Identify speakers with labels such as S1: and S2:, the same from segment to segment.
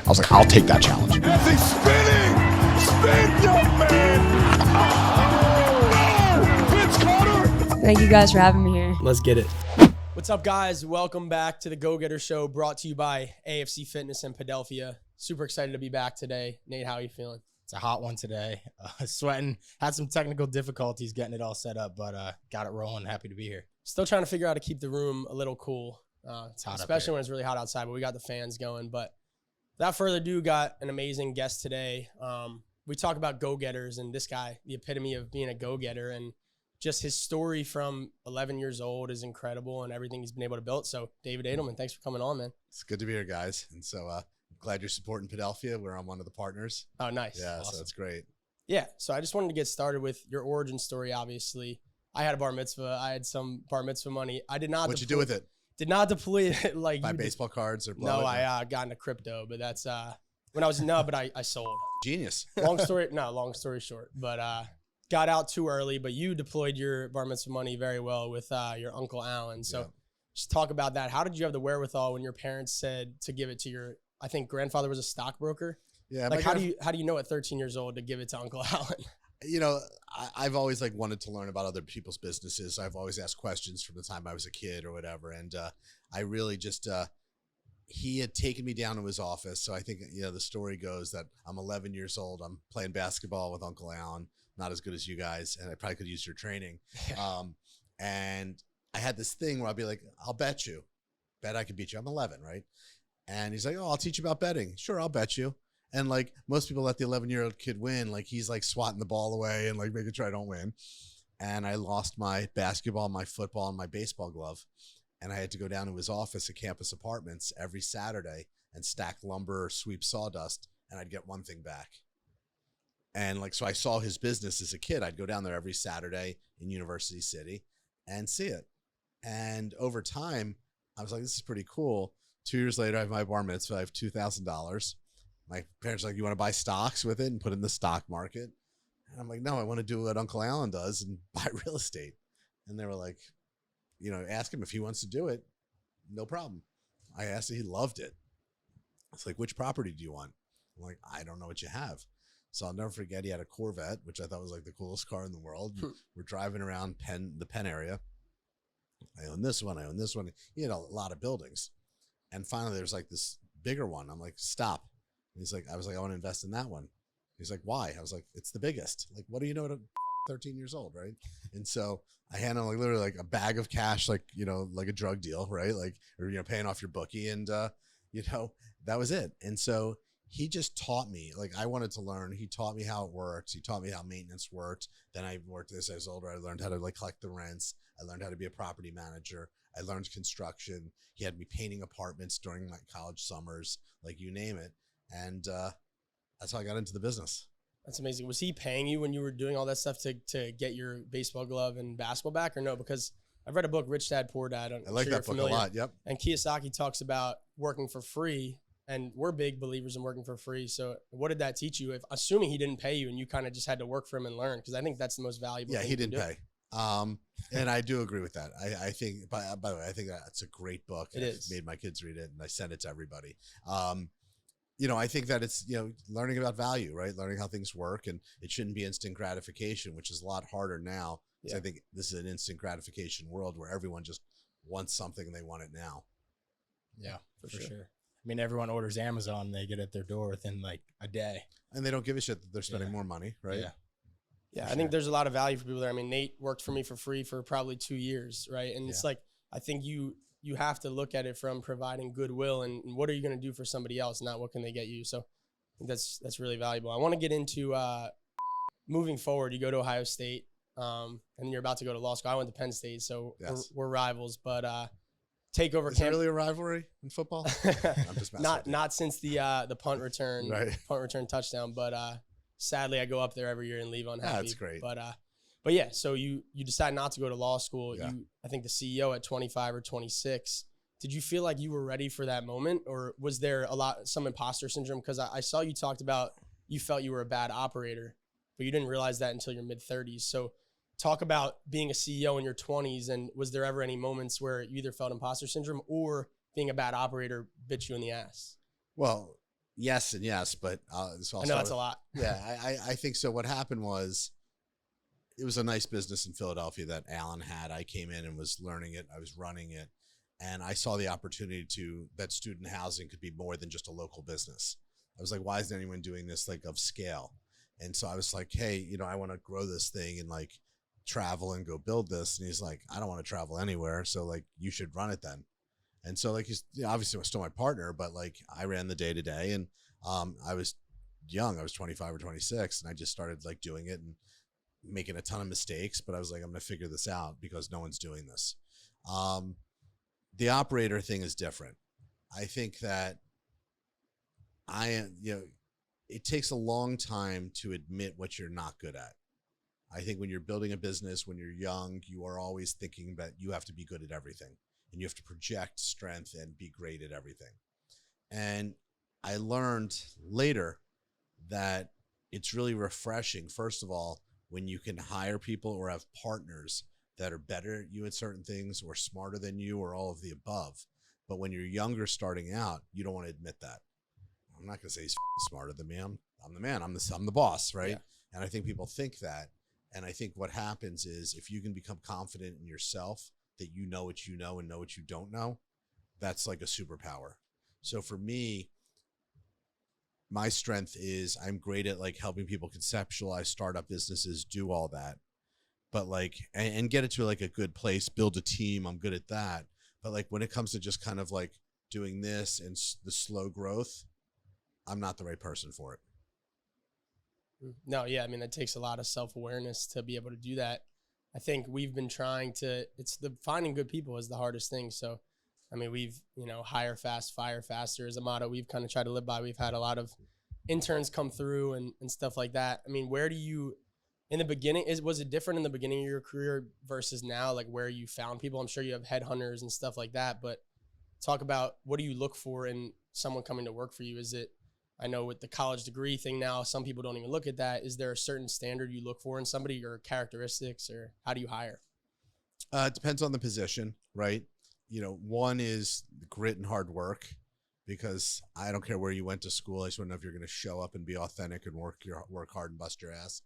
S1: I was like, I'll take that challenge.
S2: As he's spinning, spin, young man. Oh, Vince Carter.
S3: Thank you guys for having me here.
S4: Let's get it.
S5: What's up, guys? Welcome back to the Go-Getter Show, brought to you by AFC Fitness in Philadelphia. Super excited to be back today. Nate, how are you feeling?
S4: It's a hot one today. Sweating. Had some technical difficulties getting it all set up, but got it rolling. Happy to be here.
S5: Still trying to figure out how to keep the room a little cool,
S4: It's hot
S5: especially when it's really hot outside, but we got the fans going. But without further ado, got an amazing guest today. We talk about go-getters, and this guy, the epitome of being a go-getter, and just his story from 11 years old is incredible, and everything he's been able to build. So David Adelman, thanks for coming on, man.
S6: It's good to be here, guys. And so glad you're supporting Philadelphia, where I'm one of the partners.
S5: Oh, nice.
S6: Yeah,
S5: Awesome.
S6: so that's great.
S5: Yeah, so I just wanted to get started with your origin story, obviously. I had a bar mitzvah. I had some bar mitzvah money. I did not
S6: What'd you do with it?
S5: Did not deploy it like
S6: Buy
S5: you did.
S6: baseball cards or blow
S5: No,
S6: it?
S5: I got into crypto, but that's when I was but I sold.
S6: Genius.
S5: Long story short, but got out too early. But you deployed your bar mitzvah money very well with your Uncle Alan. So
S6: Yeah.
S5: just talk about that. How did you have the wherewithal when your parents said to give it to your, I think grandfather was a stockbroker?
S6: Yeah.
S5: Like how do you know at 13 years old to give it to Uncle Alan?
S6: You know, I've always wanted to learn about other people's businesses. I've always asked questions from the time I was a kid or whatever. And I really just, he had taken me down to his office. So I think, the story goes that I'm 11 years old. I'm playing basketball with Uncle Alan, not as good as you guys. And I probably could use your training. And I had this thing where I'd be like, I'll bet you. Bet I could beat you. I'm 11, right? And he's like, oh, I'll teach you about betting. Sure, I'll bet you. And like most people let the 11-year-old kid win, like he's like swatting the ball away and like making sure I don't win. And I lost my basketball, my football, and my baseball glove. And I had to go down to his office at Campus Apartments every Saturday and stack lumber or sweep sawdust, and I'd get one thing back. And like, so I saw his business as a kid. I'd go down there every Saturday in University City and see it. And over time, I was like, this is pretty cool. 2 years later, I have my bar mitzvah. I have $2,000. My parents are like, you want to buy stocks with it and put it in the stock market? And I'm like, no, I want to do what Uncle Alan does and buy real estate. And they were like, ask him if he wants to do it. No problem. I asked him, he loved it. It's like, which property do you want? I'm like, I don't know what you have. So I'll never forget, he had a Corvette, which I thought was like the coolest car in the world. We're driving around the Penn area. I own this one. I own this one. He had a lot of buildings. And finally, there's like this bigger one. I'm like, stop. And he's like, I was like, I want to invest in that one. He's like, why? I was like, it's the biggest. Like, what do you know at 13 years old, right? And so I hand him like literally like a bag of cash, like, like a drug deal, right? Like, or, paying off your bookie. And, that was it. And so he just taught me, like, I wanted to learn. He taught me how it works. He taught me how maintenance worked. Then I worked as I was older. I learned how to like collect the rents. I learned how to be a property manager. I learned construction. He had me painting apartments during my college summers, like you name it. And that's how I got into the business.
S5: That's amazing. Was he paying you when you were doing all that stuff to get your baseball glove and basketball back, or no? Because I've read a book, Rich Dad, Poor Dad.
S6: I like that book a lot. Yep.
S5: And Kiyosaki talks about working for free, and we're big believers in working for free. So what did that teach you? If assuming he didn't pay you and you kind of just had to work for him and learn, because I think that's the most valuable.
S6: Yeah,
S5: thing
S6: he didn't pay. And I do agree with that. I think, by the way, I think that's a great book.
S5: It is.
S6: Made my kids read it, and I sent it to everybody. I think that it's, learning about value, right? Learning how things work, and it shouldn't be instant gratification, which is a lot harder now. Yeah. I think this is an instant gratification world where everyone just wants something and they want it now.
S4: Yeah, for sure. I mean, everyone orders Amazon, they get it at their door within like a day.
S6: And they don't give a shit that they're spending more money, right?
S4: Yeah.
S5: Yeah, I think there's a lot of value for people there. I mean, Nate worked for me for free for probably 2 years, right? And it's like, I think you have to look at it from providing goodwill and what are you going to do for somebody else, not what can they get you. So I think that's really valuable. I want to get into moving forward. You go to Ohio State, and you're about to go to law school. I went to Penn State, so we're rivals. But takeover
S6: camp. Is it really a rivalry in football? I'm just
S5: not since the punt return,
S6: right.
S5: Punt return touchdown. But sadly, I go up there every year and leave unhappy.
S6: That's great.
S5: But yeah, so you decide not to go to law school.
S6: Yeah.
S5: I think the CEO at 25 or 26. Did you feel like you were ready for that moment, or was there some imposter syndrome? Because I saw you talked about you felt you were a bad operator, but you didn't realize that until your mid-30s. So talk about being a CEO in your 20s, and was there ever any moments where you either felt imposter syndrome or being a bad operator bit you in the ass?
S6: Well, Yes and yes, but so
S5: I know that's a lot.
S6: Yeah, I think so. What happened was, it was a nice business in Philadelphia that Alan had. I came in and was learning it. I was running it. And I saw the opportunity that student housing could be more than just a local business. I was like, why isn't anyone doing this like of scale? And so I was like, hey, I want to grow this thing and like travel and go build this. And he's like, I don't want to travel anywhere. So like, you should run it then. And so like, he's obviously was still my partner, but like I ran the day to day, and I was young. I was 25 or 26, and I just started like doing it and making a ton of mistakes, but I was like, I'm going to figure this out because no one's doing this. The operator thing is different. I think that it takes a long time to admit what you're not good at. I think when you're building a business, when you're young, you are always thinking that you have to be good at everything, and you have to project strength and be great at everything. And I learned later that it's really refreshing, first of all, when you can hire people or have partners that are better at you at certain things or smarter than you or all of the above. But when you're younger starting out, you don't want to admit that. I'm not going to say he's smarter than me. I'm the man. I'm the boss, right? Yeah. And I think people think that. And I think what happens is, if you can become confident in yourself, that you know what you know and know what you don't know, that's like a superpower. So for me, my strength is I'm great at like helping people conceptualize startup businesses, do all that, but like, and get it to like a good place, build a team. I'm good at that. But like, when it comes to just kind of like doing this and the slow growth, I'm not the right person for it.
S5: No, yeah. I mean, that takes a lot of self-awareness to be able to do that. I think we've been trying to, finding good people is the hardest thing. So, I mean, we've, hire fast, fire faster is a motto we've kind of tried to live by. We've had a lot of interns come through and stuff like that. I mean, where do you, in the beginning, was it different in the beginning of your career versus now, like where you found people? I'm sure you have headhunters and stuff like that, but talk about, what do you look for in someone coming to work for you? Is it, I know with the college degree thing now, some people don't even look at that. Is there a certain standard you look for in somebody, or characteristics, or how do you hire?
S6: It depends on the position, right? One is grit and hard work, because I don't care where you went to school. I just want to know if you're going to show up and be authentic and work hard and bust your ass.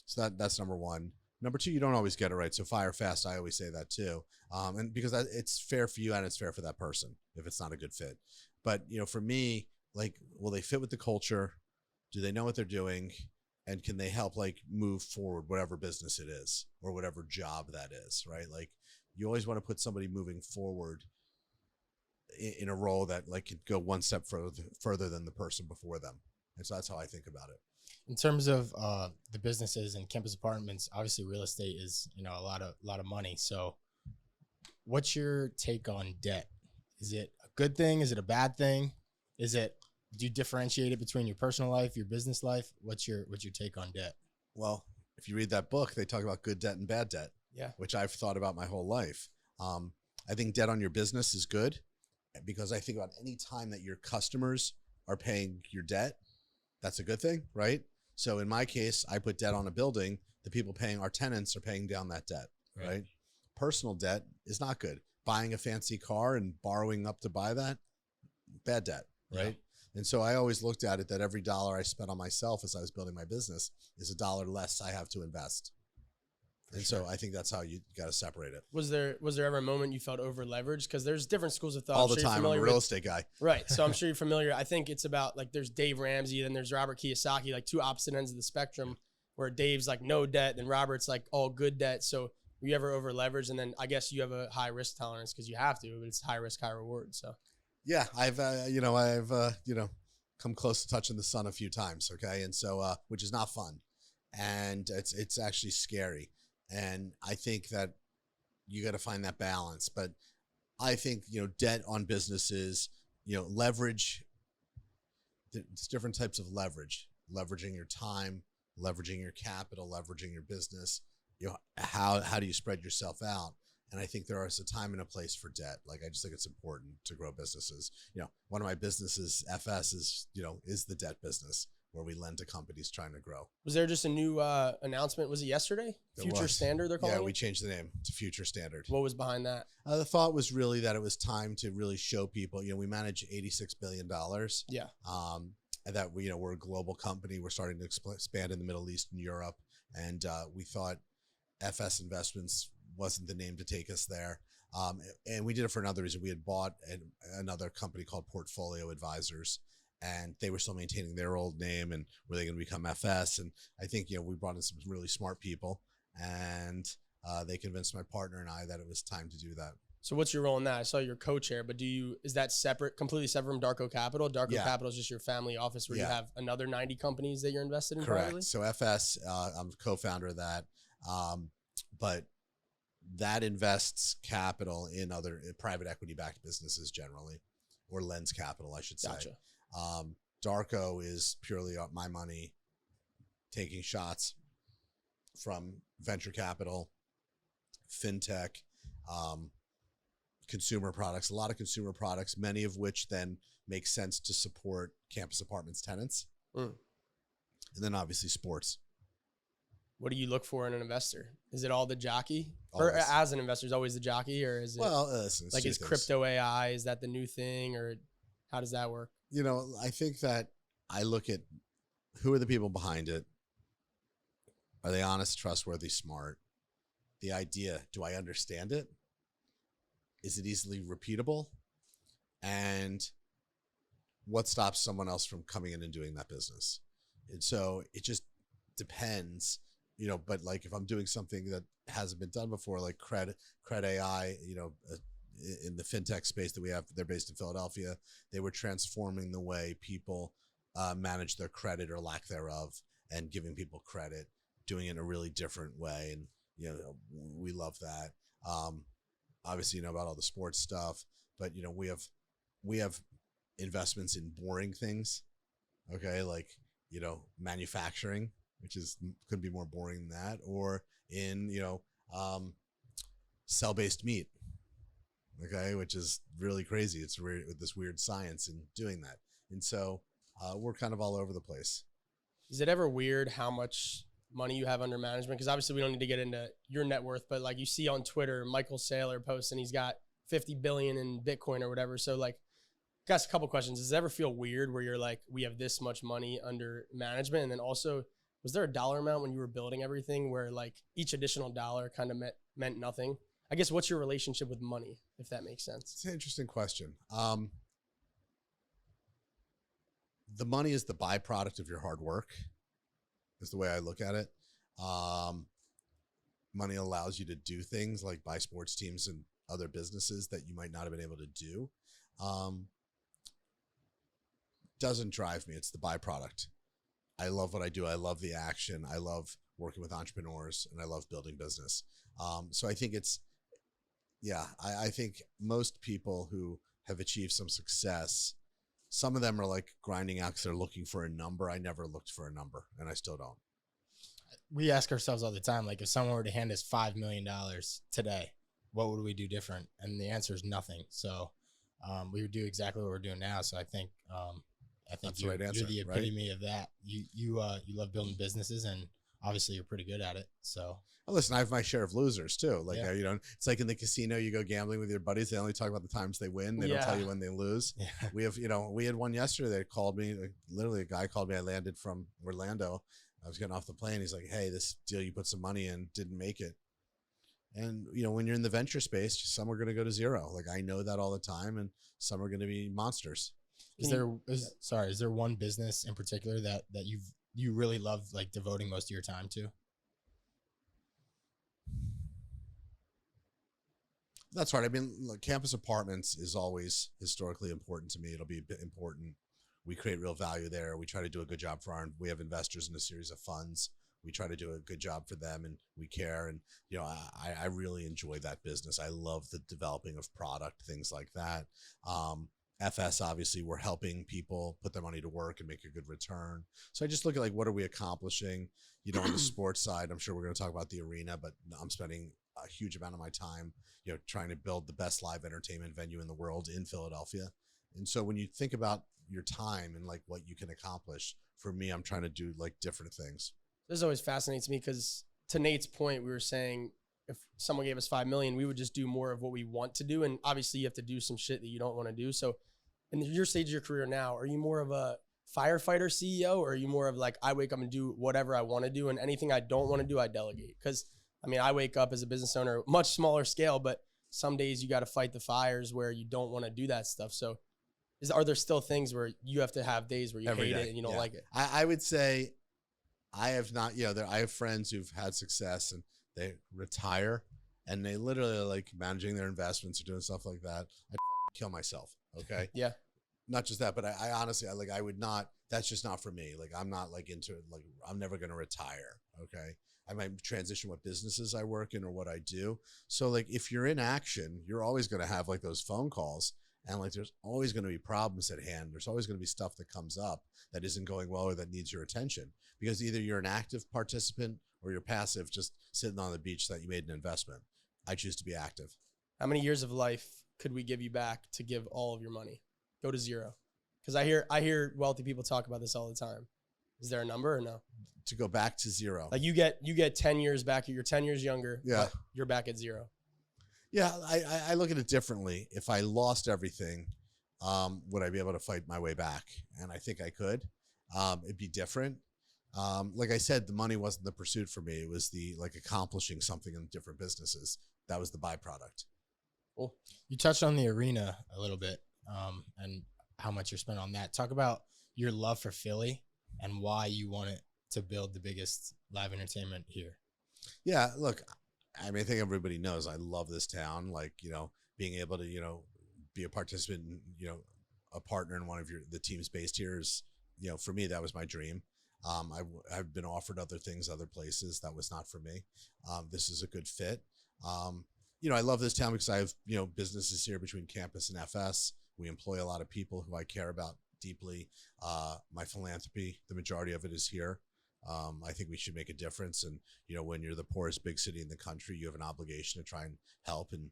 S6: So that's number one. Number two, you don't always get it right. So fire fast. I always say that too. And because it's fair for you and it's fair for that person if it's not a good fit. But, for me, like, will they fit with the culture? Do they know what they're doing? And can they help like move forward, whatever business it is or whatever job that is, right? Like, you always want to put somebody moving forward in a role that like could go one step further than the person before them. And so that's how I think about it.
S4: In terms of the businesses and campus apartments, obviously real estate is, a lot of money. So what's your take on debt? Is it a good thing? Is it a bad thing? Do you differentiate it between your personal life, your business life? What's your take on debt?
S6: Well, if you read that book, they talk about good debt and bad debt.
S5: Yeah.
S6: Which I've thought about my whole life. I think debt on your business is good, because I think about any time that your customers are paying your debt, that's a good thing, right? So in my case, I put debt on a building. The people paying, our tenants, are paying down that debt, right? Personal debt is not good. Buying a fancy car and borrowing up to buy that, bad debt, right? Yeah. And so I always looked at it that every dollar I spent on myself as I was building my business is a dollar less I have to invest. And so I think that's how you got to separate it.
S5: Was there ever a moment you felt over leveraged? Because there's different schools of thought.
S6: All the time. I'm a real estate guy.
S5: Right. So I'm sure you're familiar. I think it's about like there's Dave Ramsey, then there's Robert Kiyosaki, like two opposite ends of the spectrum, where Dave's like no debt and Robert's like all good debt. So were you ever over leveraged? And then I guess you have a high risk tolerance because you have to, but it's high risk, high reward. So
S6: yeah, I've come close to touching the sun a few times. Okay. And so, which is not fun. And it's actually scary. And I think that you got to find that balance. But I think, debt on businesses, leverage, it's different types of leverage, leveraging your time, leveraging your capital, leveraging your business. How do you spread yourself out? And I think there is a time and a place for debt. Like, I just think it's important to grow businesses. One of my businesses, FS, is the debt business. where we lend to companies trying to grow.
S5: Was there just a new announcement? Was it yesterday?
S6: It
S5: Future
S6: was.
S5: Standard, they're calling
S6: Yeah,
S5: it?
S6: we changed the name to Future Standard.
S5: What was behind that?
S6: The thought was really that it was time to really show people, we manage $86 billion.
S5: Yeah.
S6: And that we're a global company. We're starting to expand in the Middle East and Europe. And we thought FS Investments wasn't the name to take us there. And we did it for another reason. We had bought another company called Portfolio Advisors, and they were still maintaining their old name, and were they going to become FS? And I think, we brought in some really smart people, and they convinced my partner and I that it was time to do that.
S5: So what's your role in that? I saw you're co-chair, but is that separate, completely separate from Darko Capital? Darko Capital is just your family office where you have another 90 companies that you're invested in.
S6: Correct.
S5: Privately?
S6: So FS, I'm co-founder of that. But that invests capital in other private equity-backed businesses generally, or lends capital, I should say.
S5: Gotcha.
S6: Darko is purely my money, taking shots from venture capital, fintech, consumer products, a lot of consumer products, many of which then make sense to support campus apartments tenants. And then obviously sports.
S5: What do you look for in an investor? Is it all the jockey?
S6: Always.
S5: Or as an investor, is always the jockey? Or is it
S6: listen,
S5: like, is crypto AI, is that the new thing? Or how does that work?
S6: I think that I look at who are the people behind it. Are they honest, trustworthy, smart? The idea, do I understand it? Is it easily repeatable? And what stops someone else from coming in and doing that business? And so it just depends, but like if I'm doing something that hasn't been done before, like Cred AI, in the fintech space that we have, they're based in Philadelphia. They were transforming the way people manage their credit or lack thereof, and giving people credit, doing it in a really different way. And, we love that. Obviously, about all the sports stuff, but we have investments in boring things. Okay. Like, manufacturing, which could be more boring than that, or in, cell-based meat. Okay. Which is really crazy. It's weird with this weird science in doing that. And so, we're kind of all over the place.
S5: Is it ever weird how much money you have under management? Because obviously we don't need to get into your net worth, but like you see on Twitter, Michael Saylor posts and he's got 50 billion in Bitcoin or whatever. So like, got a couple questions. Does it ever feel weird where you're like, we have this much money under management? And then also, was there a dollar amount when you were building everything where like each additional dollar kind of meant nothing? I guess, what's your relationship with money, if that makes sense?
S6: It's an interesting question. The money is the byproduct of your hard work, is the way I look at it. Money allows you to do things like buy sports teams and other businesses that you might not have been able to do. Doesn't drive me. It's the byproduct. I love what I do. I love the action. I love working with entrepreneurs, and I love building business. So I think I think most people who have achieved some success, some of them are like grinding out because they're looking for a number. I never looked for a number, and I still don't.
S4: We ask ourselves all the time, like, if someone were to hand us $5 million today, what would we do different? And the answer is nothing. So we would do exactly what we're doing now. So I think
S6: That's the right answer,
S4: you're the
S6: right?
S4: epitome of that. You love building businesses, and obviously you're pretty good at it. So
S6: Well, listen, I have my share of losers too. Like,
S4: Yeah.
S6: it's like in the casino, you go gambling with your buddies. They only talk about the times they win. They don't tell you when they lose.
S4: yeah.
S6: We have, we had one yesterday that called me. Like, literally, a guy called me. I landed from Orlando. I was getting off the plane. He's like, "Hey, this deal you put some money in didn't make it." And, when you're in the venture space, some are going to go to zero. Like, I know that all the time, and some are going to be monsters.
S4: Is there one business in particular that you really love, like, devoting most of your time to?
S6: That's right. I mean, look, campus apartments is always historically important to me. It'll be a bit important. We create real value there. We try to do a good job we have investors in a series of funds. We try to do a good job for them, and we care. And, I really enjoy that business. I love the developing of product, things like that. FS, obviously, we're helping people put their money to work and make a good return. So I just look at, like, what are we accomplishing? On the sports side, I'm sure we're going to talk about the arena, but I'm spending a huge amount of my time, trying to build the best live entertainment venue in the world in Philadelphia. And so when you think about your time and, like, what you can accomplish for me, I'm trying to do like different things.
S5: This always fascinates me because to Nate's point, we were saying if someone gave us $5 million, we would just do more of what we want to do. And obviously you have to do some shit that you don't want to do. So in your stage of your career now, are you more of a firefighter CEO, or are you more of like, I wake up and do whatever I want to do, and anything I don't want to do, I delegate? Because I mean, I wake up as a business owner, much smaller scale, but some days you got to fight the fires where you don't want to do that stuff. So are there still things where you have to have days where you hate it and you don't like it?
S6: I would say I have not, I have friends who've had success and they retire and they literally are like managing their investments or doing stuff like that. I'd kill myself. Okay.
S5: Yeah.
S6: Not just that, but I honestly, I would not, that's just not for me. Like, I'm not like into it. Like, I'm never going to retire. Okay. I might transition what businesses I work in or what I do. So like, if you're in action, you're always going to have like those phone calls, and like, there's always going to be problems at hand. There's always going to be stuff that comes up that isn't going well or that needs your attention, because either you're an active participant or you're passive, just sitting on the beach that you made an investment. I choose to be active.
S5: How many years of life could we give you back to give all of your money? Go to zero. Because I hear wealthy people talk about this all the time. Is there a number or no?
S6: To go back to zero.
S5: Like you get 10 years back. You're 10 years younger.
S6: Yeah.
S5: But you're back at zero.
S6: Yeah. I look at it differently. If I lost everything, would I be able to fight my way back? And I think I could. It'd be different. Like I said, the money wasn't the pursuit for me. It was the like accomplishing something in different businesses. That was the byproduct.
S5: Cool.
S4: You touched on the arena a little bit, and how much you're spending on that. Talk about your love for Philly and why you wanted to build the biggest live entertainment here.
S6: Yeah, look, I mean, I think everybody knows I love this town. Like, being able to, be a participant, a partner in one of the teams based here is, for me, that was my dream. I've been offered other things, other places. That was not for me. This is a good fit. I love this town because I have, businesses here between campus and FS. We employ a lot of people who I care about deeply. My philanthropy, the majority of it is here. I think we should make a difference. And, when you're the poorest big city in the country, you have an obligation to try and help. And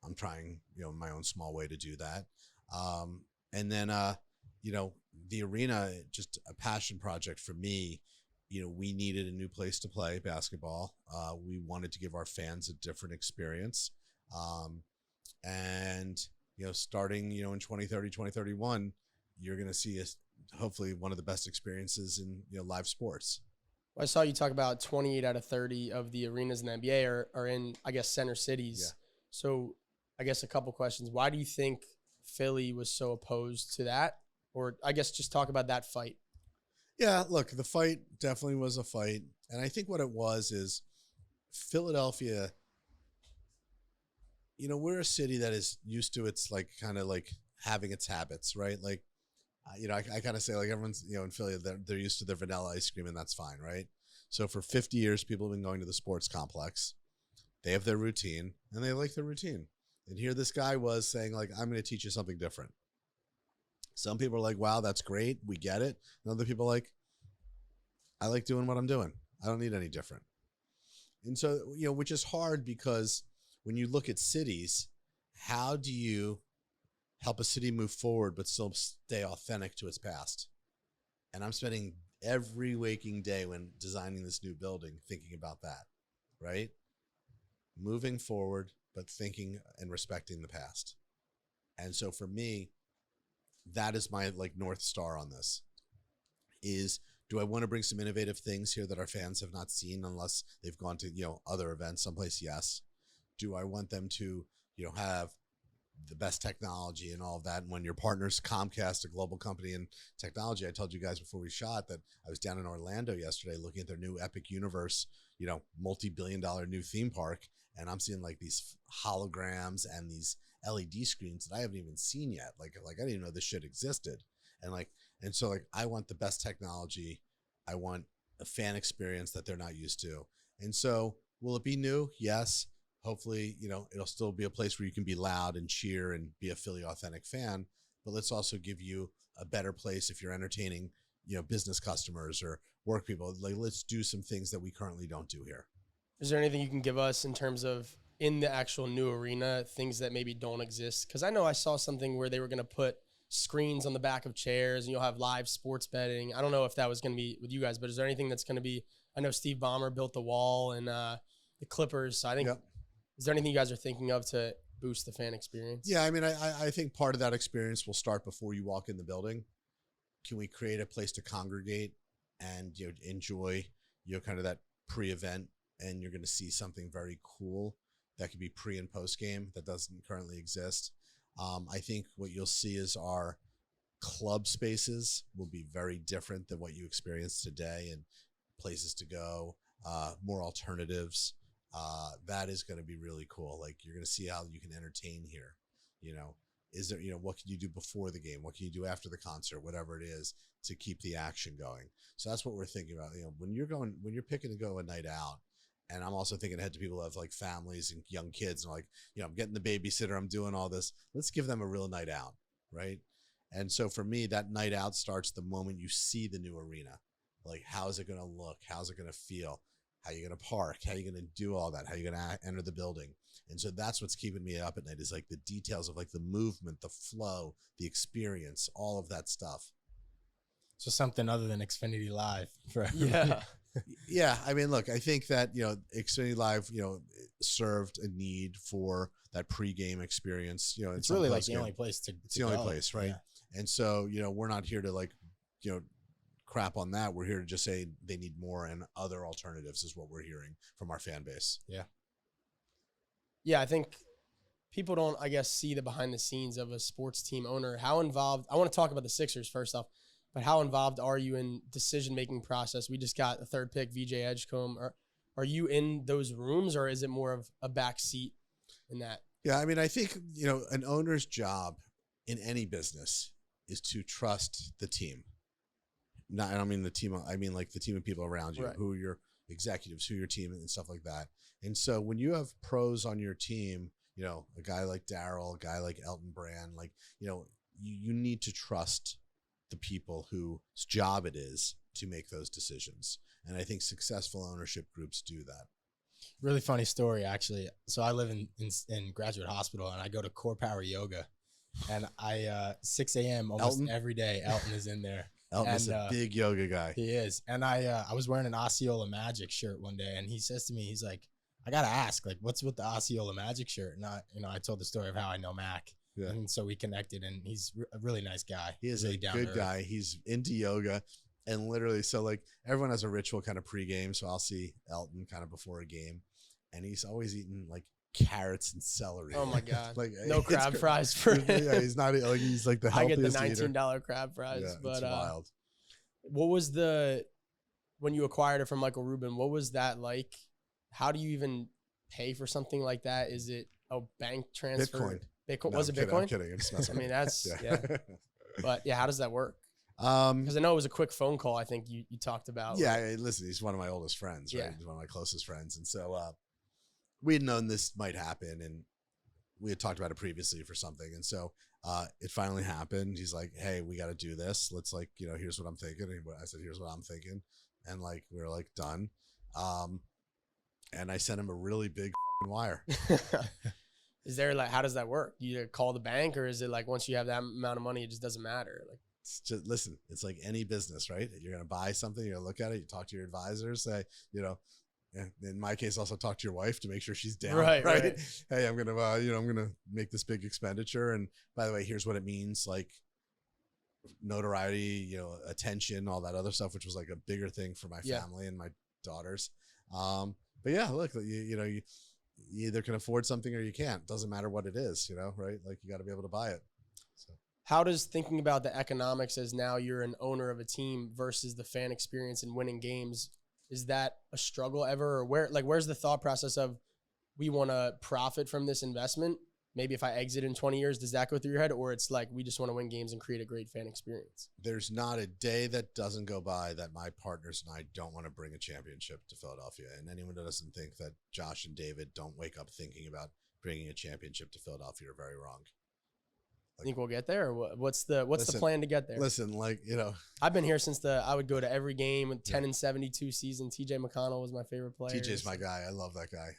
S6: I'm trying, in my own small way to do that. And then, the arena, just a passion project for me. We needed a new place to play basketball. We wanted to give our fans a different experience. And, starting, in 2030, 2031, you're going to see hopefully one of the best experiences in, live sports.
S5: I saw you talk about 28 out of 30 of the arenas in the NBA are in, I guess, center cities.
S6: Yeah.
S5: So I guess a couple questions. Why do you think Philly was so opposed to that? Or I guess just talk about that fight.
S6: Yeah, look, the fight definitely was a fight. And I think what it was is Philadelphia, we're a city that is used to its like kind of like having its habits, right? Like, I kind of say like everyone's, in Philly, they're used to their vanilla ice cream and that's fine, right? So for 50 years, people have been going to the sports complex. They have their routine and they like their routine. And here this guy was saying like, I'm going to teach you something different. Some people are like, wow, that's great. We get it. And other people are like, I like doing what I'm doing. I don't need any different. And so, which is hard because when you look at cities, how do you help a city move forward but still stay authentic to its past? And I'm spending every waking day when designing this new building thinking about that, right? Moving forward, but thinking and respecting the past. And so for me, that is my like North Star on this is, do I want to bring some innovative things here that our fans have not seen unless they've gone to, other events someplace? Yes. Do I want them to, have the best technology and all of that? And when your partner's Comcast, a global company in technology, I told you guys before we shot that I was down in Orlando yesterday looking at their new Epic Universe, multi-billion-dollar new theme park. And I'm seeing like these holograms and these LED screens that I haven't even seen yet. Like I didn't even know this shit existed. And so I want the best technology. I want a fan experience that they're not used to. And so will it be new? Yes. Hopefully, it'll still be a place where you can be loud and cheer and be a Philly authentic fan, but let's also give you a better place if you're entertaining, business customers or work people. Like, let's do some things that we currently don't do here.
S5: Is there anything you can give us in terms of in the actual new arena, things that maybe don't exist? Because I know I saw something where they were going to put screens on the back of chairs and you'll have live sports betting. I don't know if that was going to be with you guys, but is there anything that's going to be, I know Steve Ballmer built the wall and the Clippers. So I think, is there anything you guys are thinking of to boost the fan experience?
S6: Yeah, I mean, I think part of that experience will start before you walk in the building. Can we create a place to congregate and enjoy kind of that pre-event, and you're going to see something very cool that could be pre and post game that doesn't currently exist. I think what you'll see is our club spaces will be very different than what you experience today, and places to go, more alternatives. That is going to be really cool. Like, you're going to see how you can entertain here. Is there, what can you do before the game? What can you do after the concert? Whatever it is to keep the action going. So that's what we're thinking about. When you're picking to go a night out, and I'm also thinking ahead to people who have like families and young kids and like, I'm getting the babysitter, I'm doing all this. Let's give them a real night out. Right. And so for me, that night out starts the moment you see the new arena. Like, how's it going to look? How's it going to feel? How are you going to park? How are you going to do all that? How are you going to enter the building? And so that's what's keeping me up at night, is like the details of like the movement, the flow, the experience, all of that stuff.
S4: So something other than Xfinity Live.
S5: Yeah.
S6: Yeah. I mean, look, I think that, Xfinity Live, served a need for that pregame experience.
S4: It's really like the only place
S6: it's the only place, right? Yeah. And so, we're not here to like, crap on that. We're here to just say they need more, and other alternatives is what we're hearing from our fan base.
S4: Yeah.
S5: Yeah, I think people don't, I guess, see the behind the scenes of a sports team owner. How involved, I want to talk about the Sixers first off, but how involved are you in decision-making process? We just got the third pick, VJ Edgecombe. Are you in those rooms, or is it more of a back seat in that?
S6: Yeah, I mean, I think, an owner's job in any business is to trust the team. I don't mean the team, I mean like the team of people around you, right, who are your executives, who are your team, and stuff like that. And so when you have pros on your team, a guy like Daryl, a guy like Elton Brand, like, you need to trust the people whose job it is to make those decisions. And I think successful ownership groups do that.
S4: Really funny story, actually. So I live in Graduate Hospital, and I go to Core Power Yoga, and 6 a.m. almost Elton? Every day, Elton is in there.
S6: Elton's a big yoga guy.
S4: He is. And I was wearing an Osceola Magic shirt one day, and he says to me, he's like, I got to ask, like, what's with the Osceola Magic shirt? And I told the story of how I know Mac. Yeah. And so we connected, and he's a really nice guy.
S6: He is
S4: really
S6: a good guy. He's into yoga, and literally, so like everyone has a ritual kind of pregame. So I'll see Elton kind of before a game, and he's always eating like carrots and celery.
S5: Oh my God. Like, no crab fries for him.
S6: Yeah, he's not like, he's like the healthiest
S5: I get the $19 crab fries.
S6: Yeah,
S5: but
S6: it's wild.
S5: What was when you acquired it from Michael Rubin, what was that like? How do you even pay for something like that? Is it a bank transfer? Bitcoin.
S6: No,
S5: was it Bitcoin?
S6: I'm kidding. I'm just messing.
S5: I mean, that's, yeah. But yeah, how does that work? Because I know it was a quick phone call. I think you talked about.
S6: Yeah, listen, he's one of my oldest friends, right? Yeah. He's one of my closest friends. And so we had known this might happen, and we had talked about it previously for something. And so it finally happened. He's like, hey, we got to do this. Let's like, here's what I'm thinking. And I said, here's what I'm thinking. And like, we were like, done. And I sent him a really big wire.
S5: Is there like, how does that work? You either call the bank, or is it like once you have that amount of money, it just doesn't matter? Like,
S6: it's just, listen, it's like any business, right? You're going to buy something, you're going to look at it, you talk to your advisor, say, in my case, also talk to your wife to make sure she's down. Right. Hey, I'm going to, I'm going to make this big expenditure. And by the way, here's what it means. Like notoriety, attention, all that other stuff, which was like a bigger thing for my family and my daughters. But yeah, look, you either can afford something or you can't. Doesn't matter what it is, right? Like you got to be able to buy it. So.
S5: How does thinking about the economics as now you're an owner of a team versus the fan experience and winning games, is that a struggle ever? Or where's the thought process of we want to profit from this investment? Maybe if I exit in 20 years, does that go through your head? Or it's like, we just want to win games and create a great fan experience?
S6: There's not a day that doesn't go by that my partners and I don't want to bring a championship to Philadelphia. And anyone that doesn't think that Josh and David don't wake up thinking about bringing a championship to Philadelphia are very wrong.
S5: Like, think we'll get there? Or what's the plan to get there?
S6: Listen,
S5: I've been here since I would go to every game with 10 and 72 season. TJ McConnell was my favorite player.
S6: TJ's my guy. I love that guy.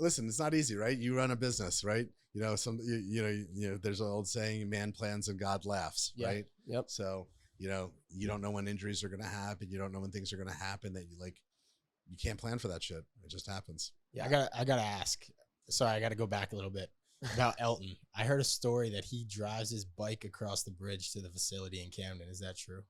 S6: Listen, it's not easy, right? You run a business, right? There's an old saying, man plans and God laughs,
S5: Yeah.
S6: right?
S5: Yep.
S6: So, you don't know when injuries are going to happen. You don't know when things are going to happen that you can't plan for that shit. It just happens.
S4: Yeah, I gotta ask. Sorry, I gotta go back a little bit about Elton. I heard a story that he drives his bike across the bridge to the facility in Camden. Is that true?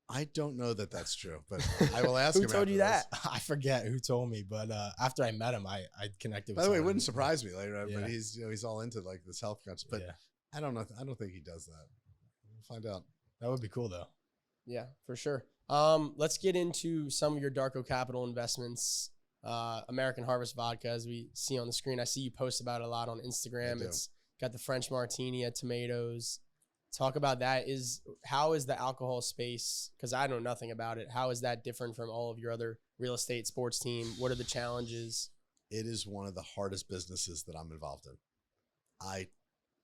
S6: I don't know that that's true, but I will ask
S5: Who
S6: him.
S5: told you
S6: after
S5: that?
S6: this.
S4: I forget who told me, but after I met him, I connected with
S6: By the way, it
S4: someone.
S6: wouldn't surprise me later,
S4: Yeah.
S6: but he's all into like this health conscious. But
S4: Yeah.
S6: I don't know. I don't think he does that. We'll find out.
S4: That would be cool though.
S5: Yeah, for sure. Let's get into some of your Darko Capital investments. American Harvest Vodka, as we see on the screen. I see you post about it a lot on Instagram.
S6: do.
S5: It's got the French martini, tomatoes. Talk about that. How is the alcohol space? Because I know nothing about it. How is that different from all of your other real estate sports team? What are the challenges?
S6: It is one of the hardest businesses that I'm involved in. I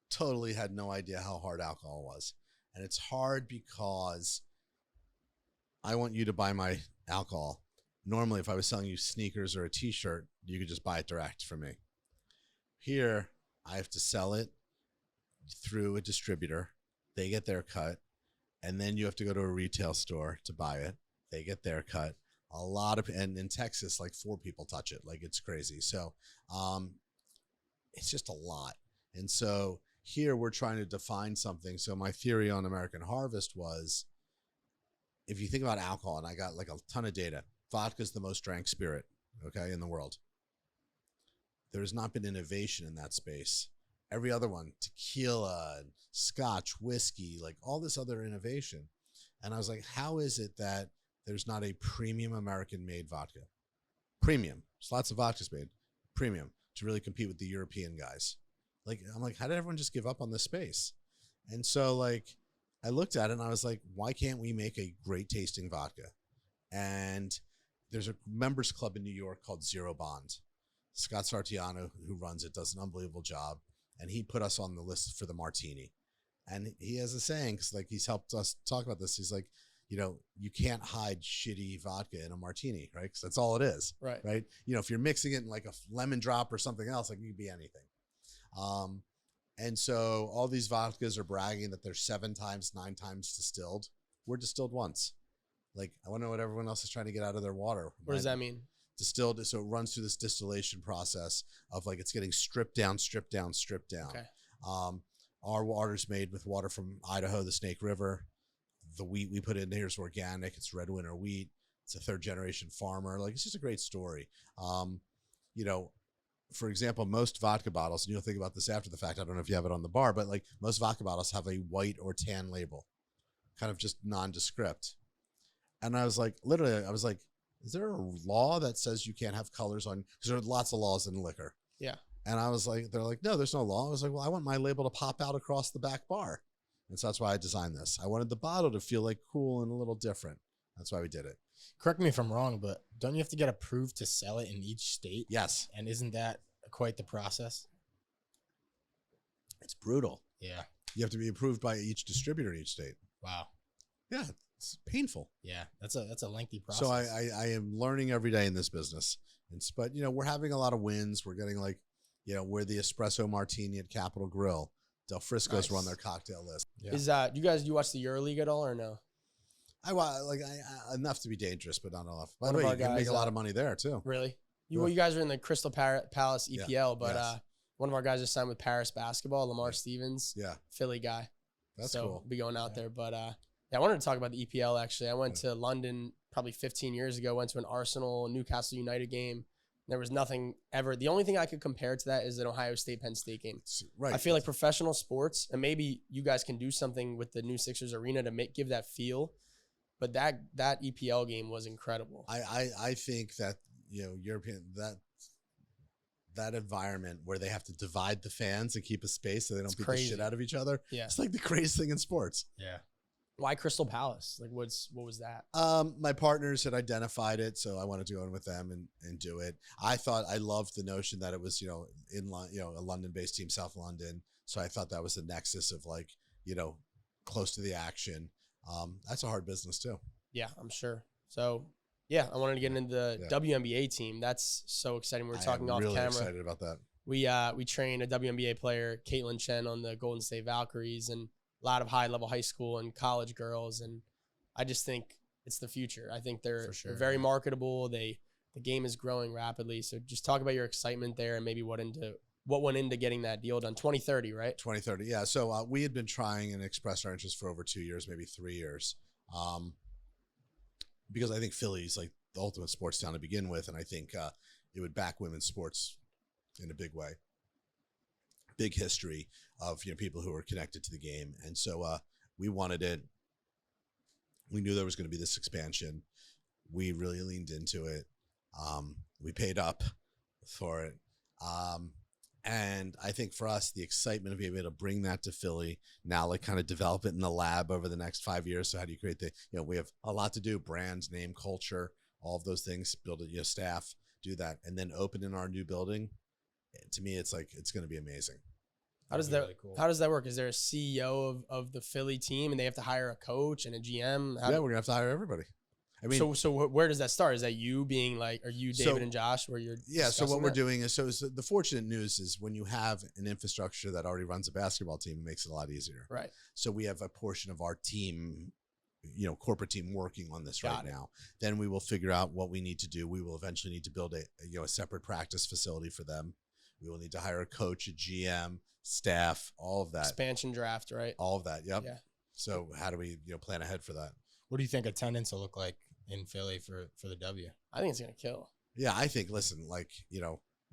S6: totally had no idea how hard alcohol was. And it's hard because I want you to buy my alcohol. Normally, if I was selling you sneakers or a t-shirt, you could just buy it direct from me. Here, I have to sell it through a distributor. They get their cut. And then you have to go to a retail store to buy it. They get their cut. And in Texas, like 4 people touch it. Like it's crazy. So it's just a lot. And so here we're trying to define something. So my theory on American Harvest was, if you think about alcohol, and I got like a ton of data, vodka is the most drank spirit, okay, in the world. There's not been innovation in that space. Every other one, tequila, and scotch, whiskey, like all this other innovation. And I was like, how is it that there's not a premium American-made vodka? Premium. There's lots of vodkas made. Premium to really compete with the European guys. Like, I'm like, how did everyone just give up on this space? And so, like, I looked at it and I was like, why can't we make a great tasting vodka? And there's a members club in New York called Zero Bond. Scott Sartiano, who runs it, does an unbelievable job. And he put us on the list for the martini. And he has a saying, because like he's helped us talk about this. He's like, you can't hide shitty vodka in a martini, right? Because that's all it is,
S5: Right.
S6: right? If you're mixing it in like a lemon drop or something else, like it could be anything. And so all these vodkas are bragging that they're 7 times, 9 times distilled. We're distilled once. Like, I want to know what everyone else is trying to get out of their water.
S5: What does that mean?
S6: Distilled, so it runs through this distillation process of like it's getting stripped down.
S5: Okay.
S6: Our water's made with water from Idaho, the Snake River. The wheat we put in here is organic. It's Red Winter wheat. It's a 3rd generation farmer. Like, it's just a great story. For example, most vodka bottles, and you'll think about this after the fact, I don't know if you have it on the bar, but like most vodka bottles have a white or tan label, kind of just nondescript. And I was like, is there a law that says you can't have colors on? Because there are lots of laws in liquor.
S5: Yeah.
S6: And I was like, they're like, no, there's no law. I was like, well, I want my label to pop out across the back bar. And so that's why I designed this. I wanted the bottle to feel like cool and a little different. That's why we did it.
S4: Correct me if I'm wrong, but don't you have to get approved to sell it in each state?
S6: Yes.
S4: And isn't that quite the process?
S6: It's brutal.
S4: Yeah.
S6: You have to be approved by each distributor in each state.
S4: Wow.
S6: Yeah. It's painful.
S4: Yeah. That's a lengthy process.
S6: So I am learning every day in this business. But, we're having a lot of wins. We're getting like, we're the espresso martini at Capitol Grill. Del Frisco's
S5: Nice.
S6: run their cocktail list.
S4: Yeah.
S5: Is do you watch the EuroLeague at all or no?
S6: I enough to be dangerous, but not enough. By
S5: One
S6: the
S5: of
S6: way,
S5: our
S6: you can make
S5: guys,
S6: a lot of money there too.
S5: Really?
S6: Yeah.
S5: You guys are in the Crystal Palace EPL,
S6: Yeah.
S5: but
S6: Yes.
S5: One of our guys just signed with Paris Basketball, Lamar
S6: Yeah.
S5: Stevens,
S6: Yeah,
S5: Philly guy.
S6: that's
S5: so
S6: cool.
S5: Be going out there, but yeah, I wanted to talk about the EPL actually. I went to London probably 15 years ago. Went to an Arsenal Newcastle United game. There was nothing ever. The only thing I could compare to that is an Ohio State Penn State game.
S6: Right.
S5: I feel like professional sports, and maybe you guys can do something with the new Sixers arena to give that feel. But that EPL game was incredible.
S6: I think that European that environment where they have to divide the fans and keep a space so they don't beat
S5: crazy.
S6: the shit out of each other.
S5: Yeah.
S6: It's like the craziest thing in sports.
S4: Yeah.
S5: Why Crystal Palace? Like, what was that?
S6: My partners had identified it, so I wanted to go in with them and do it. I loved the notion that it was, a London-based team, South London. So I thought that was the nexus of like, close to the action. That's a hard business too.
S5: Yeah, I'm sure. So, yeah, I wanted to get into the WNBA team. That's so exciting. We were talking off
S6: really
S5: camera.
S6: excited about that.
S5: we train a WNBA player, Caitlin Chen, on the Golden State Valkyries, and a lot of high-level high school and college girls. And I just think it's the future. I think they're very marketable. The game is growing rapidly. So just talk about your excitement there and maybe what went into getting that deal done. 2030, right?
S6: 2030, yeah. So we had been trying and expressed our interest for over 2 years, maybe 3 years, because I think Philly's like the ultimate sports town to begin with, and I think it would back women's sports in a big way. Big history of people who are connected to the game, and so we wanted it. We knew there was going to be this expansion. We really leaned into it. We paid up for it. And I think for us, the excitement of being able to bring that to Philly now, like kind of develop it in the lab over the next 5 years. So how do you create we have a lot to do, brands, name, culture, all of those things, build it, staff, do that. And then open in our new building. To me, it's like, it's going to be amazing.
S5: How does that work? Is there a CEO of the Philly team and they have to hire a coach and a GM?
S6: We're going to have to hire everybody. I mean,
S5: so where does that start? Is that you being like, are you David and Josh where you're
S6: so what we're doing is, the fortunate news is when you have an infrastructure that already runs a basketball team, it makes it a lot easier.
S5: Right.
S6: So we have a portion of our team, corporate team working on this right now. Then we will figure out what we need to do. We will eventually need to build a separate practice facility for them. We will need to hire a coach, a GM, staff, all of that.
S5: Expansion draft, right?
S6: All of that. Yep.
S5: Yeah.
S6: So how do we, plan ahead for that?
S4: What do you think attendance will look like in Philly for the W?
S5: I think it's going to kill.
S6: Yeah, I think, listen,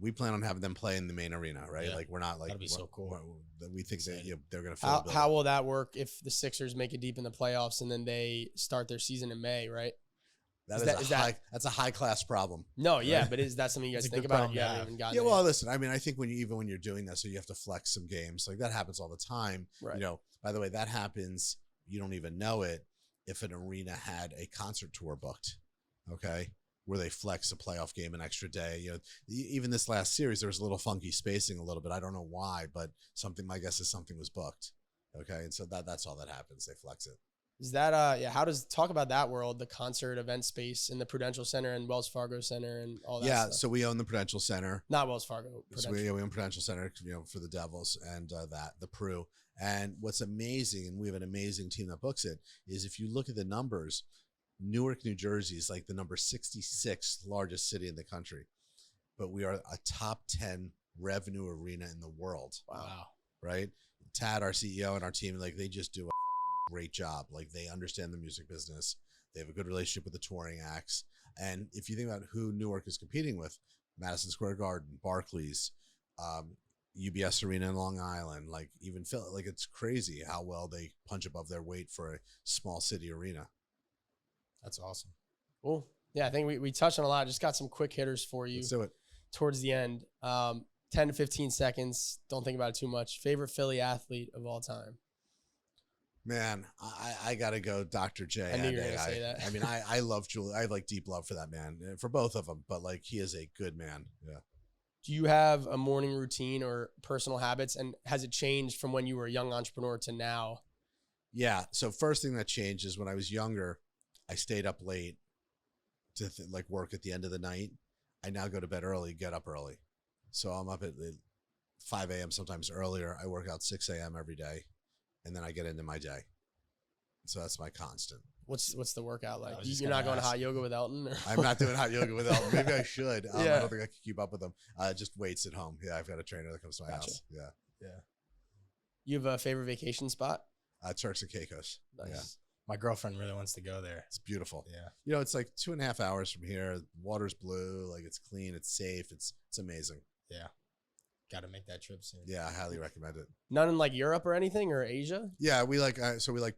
S6: we plan on having them play in the main arena, right?
S4: Yeah.
S6: Like, we're not like,
S4: that'd be so cool.
S6: We think that they're going to fill the
S5: How will that work if the Sixers make it deep in the playoffs and then they start their season in May, right?
S6: That's a high class problem.
S5: No, yeah, right? But is that something you guys think about? You haven't even gotten
S6: yeah, well, listen, I mean, I think when you're doing that, so you have to flex some games. Like, that happens all the time.
S5: Right.
S6: By the way, that happens, you don't even know it, if an arena had a concert tour booked, okay, where they flex a playoff game an extra day. Even this last series, there was a little funky spacing a little bit. I don't know why, but my guess is something was booked, okay? And so that's all that happens. They flex it.
S5: Is that how talk about that world, the concert event space in the Prudential Center and Wells Fargo Center and all that stuff?
S6: So we own the Prudential Center.
S5: Not Wells Fargo.
S6: So we own Prudential Center, for the Devils and the Pru. And what's amazing, and we have an amazing team that books it, is if you look at the numbers, Newark, New Jersey is like the number 66th largest city in the country, but we are a top 10 revenue arena in the world.
S5: Wow.
S6: Right? Tad, our CEO, and our team, they just do a great job. Like, they understand the music business. They have a good relationship with the touring acts. And if you think about who Newark is competing with, Madison Square Garden, Barclays, UBS Arena in Long Island, even Philly, it's crazy how well they punch above their weight for a small city arena.
S4: That's awesome.
S5: Cool. Yeah, I think we touched on a lot. Just got some quick hitters for you.
S6: Let's do it.
S5: Towards the end. 10 to 15 seconds. Don't think about it too much. Favorite Philly athlete of all time?
S6: Man, I got to go Dr. J.
S5: I knew you were going to say that.
S6: I mean, I love Julie. I have deep love for that man, for both of them, but he is a good man. Yeah.
S5: Do you have a morning routine or personal habits, and has it changed from when you were a young entrepreneur to now?
S6: Yeah. So first thing that changed is when I was younger, I stayed up late to work at the end of the night. I now go to bed early, get up early. So I'm up at 5 a.m., sometimes earlier. I work out 6 a.m. every day, and then I get into my day. So that's my constant.
S5: What's the workout like? You're not going to hot yoga with Elton? Or?
S6: I'm not doing hot yoga with Elton. Maybe I should.
S5: Yeah.
S6: I don't think I can keep up with them. Just weights at home. Yeah, I've got a trainer that comes to my house. Yeah.
S5: You have a favorite vacation spot?
S6: Turks and Caicos.
S5: Nice.
S6: Yeah.
S4: My girlfriend really wants to go there.
S6: It's beautiful.
S4: Yeah.
S6: It's 2.5 hours from here. Water's blue. It's clean. It's safe. It's amazing.
S4: Yeah. Got to make that trip soon.
S6: Yeah, I highly recommend it.
S5: None in Europe or anything, or Asia?
S6: Yeah, we like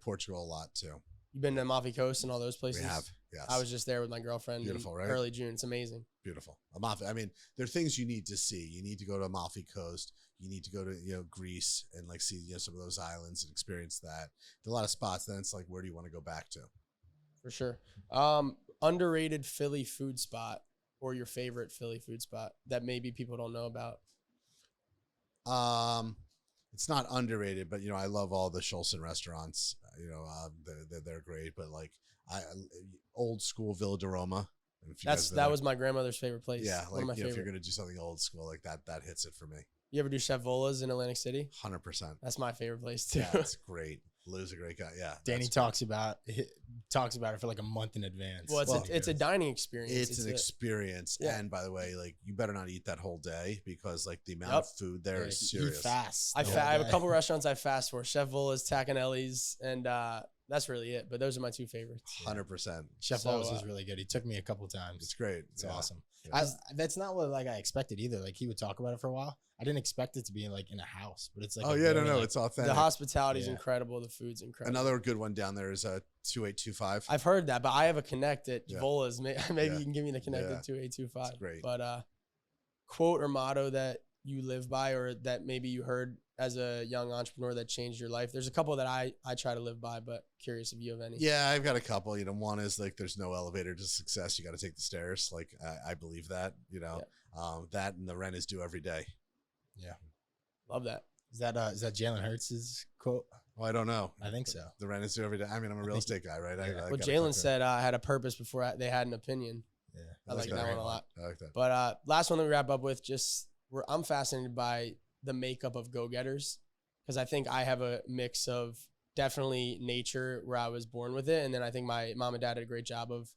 S6: Portugal a lot too.
S5: You've been to Amalfi Coast and all those places?
S6: We have, yes.
S5: I was just there with my girlfriend.
S6: Beautiful, right?
S5: Early June. It's amazing.
S6: Beautiful. Amalfi. I mean, there are things you need to see. You need to go to Amalfi Coast. You need to go to Greece and see some of those islands and experience that. There are a lot of spots. Then it's where do you want to go back to?
S5: For sure. Underrated Philly food spot, or your favorite Philly food spot that maybe people don't know about?
S6: It's not underrated, but I love all the Scholzen restaurants. They're great, but old school Villa de Roma And if you guys
S5: That
S6: been
S5: was my grandmother's favorite place.
S6: there, yeah,
S5: One of my
S6: like if
S5: favorite.
S6: you're gonna do something old school like that, that hits it for me.
S5: You ever do Chef Vola's in Atlantic City?
S6: 100%.
S5: That's my favorite place too.
S6: Yeah, that's great. Lou's a great guy. Yeah,
S4: Danny
S6: that's
S4: talks about it for like a month in advance.
S5: Well,
S6: Well,
S5: it's a dining experience.
S6: It's an experience,
S5: yeah.
S6: and by the way, like you better not eat that whole day because like the amount
S5: Yep.
S6: of food there
S4: Yeah,
S6: is
S4: he
S6: serious.
S4: fasts.
S5: I
S4: the
S5: have
S4: whole
S5: a
S4: day.
S5: couple restaurants I fast for: Chef Vola's, Tacanelli's, and that's really it. But those are my two favorites.
S6: 100%.
S4: Chef
S5: So,
S4: Wallace is really good. He took me a couple times.
S6: It's great.
S4: It's
S6: Yeah.
S4: awesome.
S6: Yeah.
S4: That's not what like I expected either. Like he would talk about it for a while. I didn't expect it to be like in a house, but it's like
S6: Oh
S4: a
S6: yeah,
S4: very,
S6: no,
S4: like,
S6: it's authentic.
S5: The hospitality is
S4: Yeah.
S5: incredible. The food's incredible.
S6: Another good one down there is 2825.
S5: I've heard that, but I have a connect at
S6: Yeah.
S5: Vola's. Maybe
S6: Yeah.
S5: you can give me the connect
S6: Yeah.
S5: at 2825.
S6: It's great.
S5: But quote or motto that you live by, or that maybe you heard as a young entrepreneur that changed your life. There's a couple that I try to live by, but curious if you have any.
S6: Yeah, I've got a couple. You know, one is like there's no elevator to success. You got to take the stairs. Like I believe that. You know, that and the rent is due every day.
S5: Love that.
S4: Is that Jalen Hurts' quote?
S6: Well, I don't know.
S4: I think so.
S6: The rent is due every day. I mean, I'm a real estate guy, right?
S4: Yeah.
S6: I
S5: What
S6: gotta
S5: Jalen
S6: cook
S5: said had a purpose before they had an opinion.
S4: Yeah.
S5: I like that one a lot.
S6: I like that.
S5: But last one that we wrap up with, I'm fascinated by the makeup of go-getters, because I think I have a mix of definitely nature where I was born with it, and then I think my mom and dad did a great job of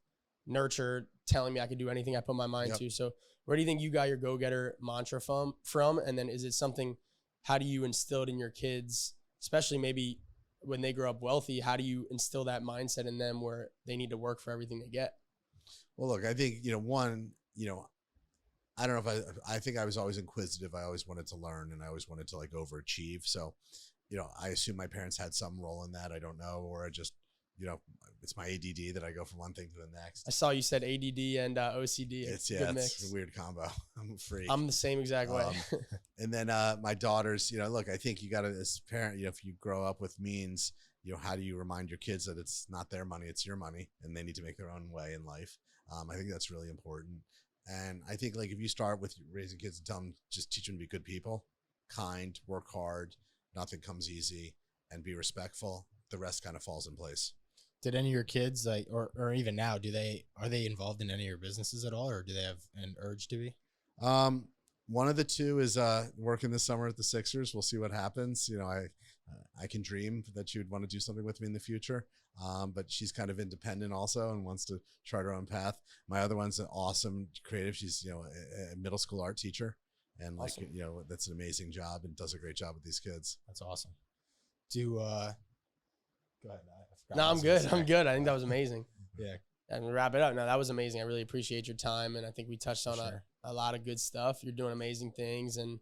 S5: nurture, telling me I could do anything I put my mind
S6: Yep.
S5: to. So where do you think you got your go-getter mantra from? And then is it something, how do you instill it in your kids, especially maybe when they grow up wealthy? How do you instill that mindset in them where they need to work for everything they get?
S6: Well, look, I think, I don't know if I think I was always inquisitive. I always wanted to learn and I always wanted to like overachieve. So, I assume my parents had some role in that. I don't know. Or I just, it's my ADD that I go from one thing to the next.
S5: I saw you said ADD and OCD.
S6: It's
S5: Good
S6: it's
S5: mix.
S6: a weird combo. I'm a freak.
S5: I'm the same exact way.
S6: And then my daughters, look, I think you got to, as a parent, if you grow up with means, how do you remind your kids that it's not their money, it's your money, and they need to make their own way in life. I think that's really important. And I think like if you start with raising kids and tell them, just teach them to be good people, kind, work hard, nothing comes easy, and be respectful, the rest kind of falls in place.
S4: Did any of your kids like, or even now, are they involved in any of your businesses at all, or do they have an urge to be?
S6: One of the two is working this summer at the Sixers. We'll see what happens. I can dream that she would want to do something with me in the future. But she's kind of independent also and wants to chart her own path. My other one's an awesome creative. She's, a middle school art teacher, and like,
S5: Awesome.
S6: that's an amazing job and does a great job with these kids.
S4: That's awesome. Go ahead. I forgot
S5: No,
S4: what I
S5: I'm
S4: was gonna
S5: good.
S4: say.
S5: I'm good. I think that was amazing.
S4: Yeah.
S5: And wrap it up. No, that was amazing. I really appreciate your time. And I think we touched on
S4: Sure.
S5: a lot of good stuff. You're doing amazing things, and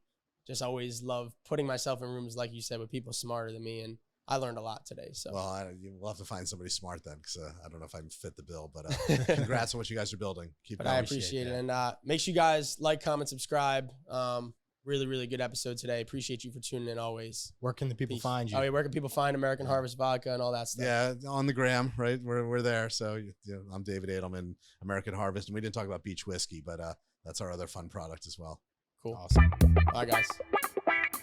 S5: just always love putting myself in rooms, like you said, with people smarter than me. And I learned a lot today. So
S6: Well, we'll have to find somebody smart then, because I don't know if I fit the bill. But congrats on what you guys are building. Keep
S5: but
S6: going.
S5: I appreciate it. And make sure you guys like, comment, subscribe. Really, really good episode today. Appreciate you for tuning in always.
S4: Where can the people
S5: Peace.
S4: find you?
S5: Oh, yeah, where can people find American Harvest Vodka and all that stuff?
S6: Yeah, on the gram, right? We're there. So I'm David Adelman, American Harvest, and we didn't talk about beach whiskey, but that's our other fun product as well.
S5: Cool.
S4: Awesome.
S5: Bye, guys.